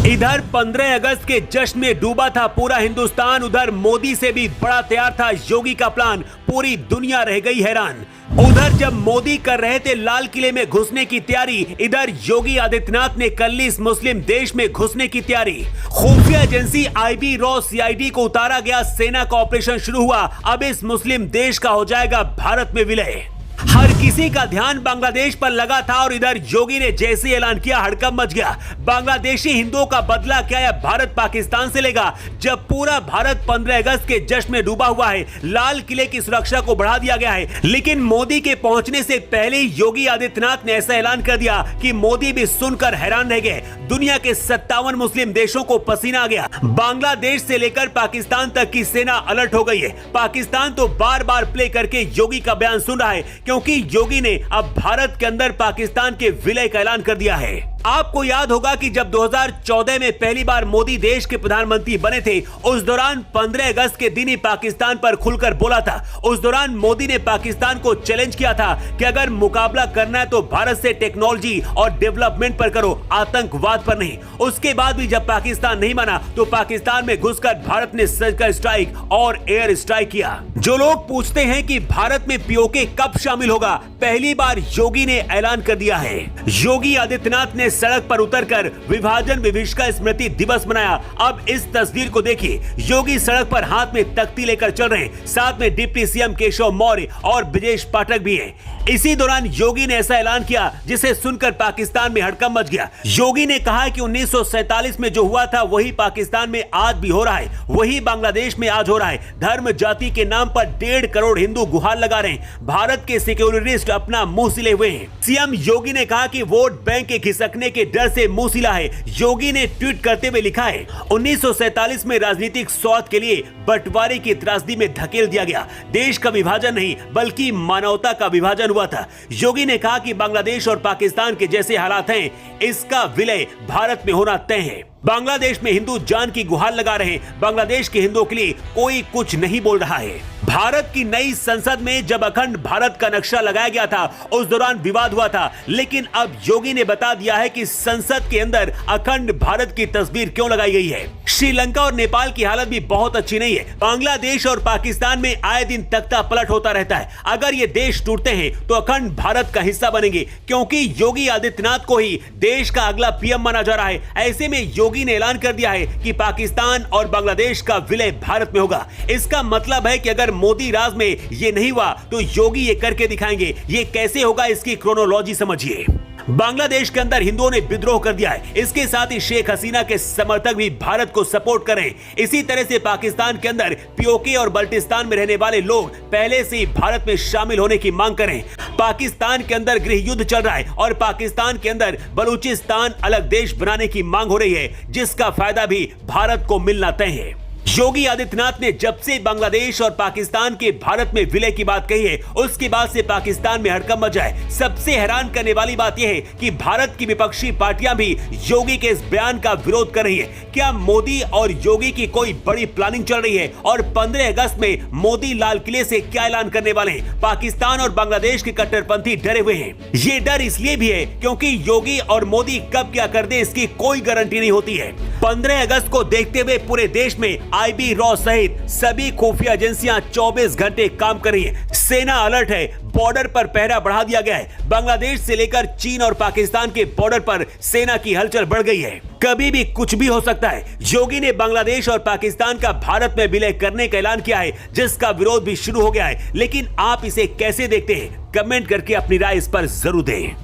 इधर 15 अगस्त के जश्न में डूबा था पूरा हिंदुस्तान, उधर मोदी से भी बड़ा तैयार था योगी का प्लान, पूरी दुनिया रह गई हैरान। उधर जब मोदी कर रहे थे लाल किले में घुसने की तैयारी, इधर योगी आदित्यनाथ ने कर ली इस मुस्लिम देश में घुसने की तैयारी। खुफिया एजेंसी आईबी रॉ सीआईडी को उतारा गया, सेना का ऑपरेशन शुरू हुआ। अब इस मुस्लिम देश का हो जाएगा भारत में विलय। हर किसी का ध्यान बांग्लादेश पर लगा था और इधर योगी ने जैसे ऐलान किया हड़कंप मच गया। बांग्लादेशी हिंदुओं का बदला क्या है भारत पाकिस्तान से लेगा? जब पूरा भारत 15 अगस्त के जश्न में डूबा हुआ है, लाल किले की सुरक्षा को बढ़ा दिया गया है, लेकिन मोदी के पहुंचने से पहले ही योगी आदित्यनाथ ने ऐसा ऐलान कर दिया कि मोदी भी सुनकर हैरान रह गए। दुनिया के 57 मुस्लिम देशों को पसीना आ गया। बांग्लादेश से लेकर पाकिस्तान तक की सेना अलर्ट हो गई है। पाकिस्तान तो बार बार प्ले करके योगी का बयान सुन रहा है, क्योंकि योगी ने अब भारत के अंदर पाकिस्तान के विलय का ऐलान कर दिया है। आपको याद होगा कि जब 2014 में पहली बार मोदी देश के प्रधानमंत्री बने थे, उस दौरान 15 अगस्त के दिन ही पाकिस्तान पर खुलकर बोला था। उस दौरान मोदी ने पाकिस्तान को चैलेंज किया था कि अगर मुकाबला करना है तो भारत से टेक्नोलॉजी और डेवलपमेंट पर करो, आतंकवाद पर नहीं। उसके बाद भी जब पाकिस्तान नहीं माना तो पाकिस्तान में घुसकर भारत ने सर्जिकल स्ट्राइक और एयर स्ट्राइक किया। जो लोग पूछते हैं कि भारत में पीओके कब शामिल होगा, पहली बार योगी ने ऐलान कर दिया है। योगी आदित्यनाथ ने सड़क पर उतरकर विभाजन विभीषिका स्मृति दिवस मनाया। अब इस तस्वीर को देखिए, योगी सड़क पर हाथ में तख्ती लेकर चल रहे हैं, साथ में डिप्टी सीएम केशव मौर्य और ब्रजेश पाठक भी हैं। इसी दौरान योगी ने ऐसा ऐलान किया जिसे सुनकर पाकिस्तान में हड़कंप मच गया। योगी ने कहा कि 1947 में जो हुआ था वही पाकिस्तान में आज भी हो रहा है, वही बांग्लादेश में आज हो रहा है। धर्म जाति के नाम पर 1.5 करोड़ हिंदू गुहार लगा रहे हैं। भारत के सिक्योरिटिस्ट अपना मुंह सिले हुए हैं। सीएम योगी ने कहा कि वोट बैंक के खिसकने के डर से मुंह सिला है। योगी ने ट्वीट करते हुए लिखा है, 1947 में राजनीतिक स्वार्थ के लिए बंटवारे की त्रासदी में धकेल दिया गया। देश का विभाजन नहीं बल्कि मानवता का विभाजन हुआ था। योगी ने कहा कि बांग्लादेश और पाकिस्तान के जैसे हालात हैं, इसका विलय भारत में होना तय है। बांग्लादेश में हिंदू जान की गुहार लगा रहे हैं, बांग्लादेश के हिंदुओं के लिए कोई कुछ नहीं बोल रहा है। भारत की नई संसद में जब अखंड भारत का नक्शा लगाया गया था, उस दौरान विवाद हुआ था, लेकिन अब योगी ने बता दिया है कि संसद के अंदर अखंड भारत की तस्वीर क्यों लगाई गई है। श्रीलंका और नेपाल की हालत भी बहुत अच्छी नहीं है। बांग्लादेश और पाकिस्तान में आए दिन तख्ता पलट होता रहता है। अगर ये देश टूटते हैं तो अखंड भारत का हिस्सा बनेंगे, क्योंकि योगी आदित्यनाथ को ही देश का अगला पीएम माना जा रहा है। ऐसे में योगी ने ऐलान कर दिया है कि पाकिस्तान और बांग्लादेश का विलय भारत में होगा। इसका मतलब है कि अगर मोदी राज में ये नहीं हुआ तो योगी ये करके दिखाएंगे। ये कैसे होगा, इसकी क्रोनोलॉजी समझिए। बांग्लादेश के अंदर हिंदुओं ने विद्रोह कर दिया है। इसके साथ ही शेख हसीना के समर्थक भी भारत को सपोर्ट करें। इसी तरह से पाकिस्तान के अंदर पीओके और बल्टिस्तान में रहने वाले लोग पहले से ही भारत में शामिल होने की मांग करें। पाकिस्तान के अंदर गृह युद्ध चल रहा है और पाकिस्तान के अंदर बलूचिस्तान अलग देश बनाने की मांग हो रही है, जिसका फायदा भी भारत को मिलना तय है। योगी आदित्यनाथ ने जब से बांग्लादेश और पाकिस्तान के भारत में विलय की बात कही है, उसके बाद से पाकिस्तान में हड़कंप मचा है। सबसे हैरान करने वाली बात यह है कि भारत की विपक्षी पार्टियां भी योगी के इस बयान का विरोध कर रही हैं। क्या मोदी और योगी की कोई बड़ी प्लानिंग चल रही है? और 15 अगस्त में मोदी लाल किले से क्या ऐलान करने वाले हैं? पाकिस्तान और बांग्लादेश के कट्टरपंथी डरे हुए हैं। ये डर इसलिए भी है क्योंकि योगी और मोदी कब क्या कर दे, इसकी कोई गारंटी नहीं होती है। 15 अगस्त को देखते हुए पूरे देश में आईबी रॉ सहित सभी खुफिया एजेंसियां 24 घंटे काम कर रही हैं। सेना अलर्ट है, बॉर्डर पर पहरा बढ़ा दिया गया है। बांग्लादेश से लेकर चीन और पाकिस्तान के बॉर्डर पर सेना की हलचल बढ़ गई है। कभी भी कुछ भी हो सकता है। योगी ने बांग्लादेश और पाकिस्तान का भारत में विलय करने का ऐलान किया है, जिसका विरोध भी शुरू हो गया है। लेकिन आप इसे कैसे देखते हैं? कमेंट करके अपनी राय इस पर जरूर दें।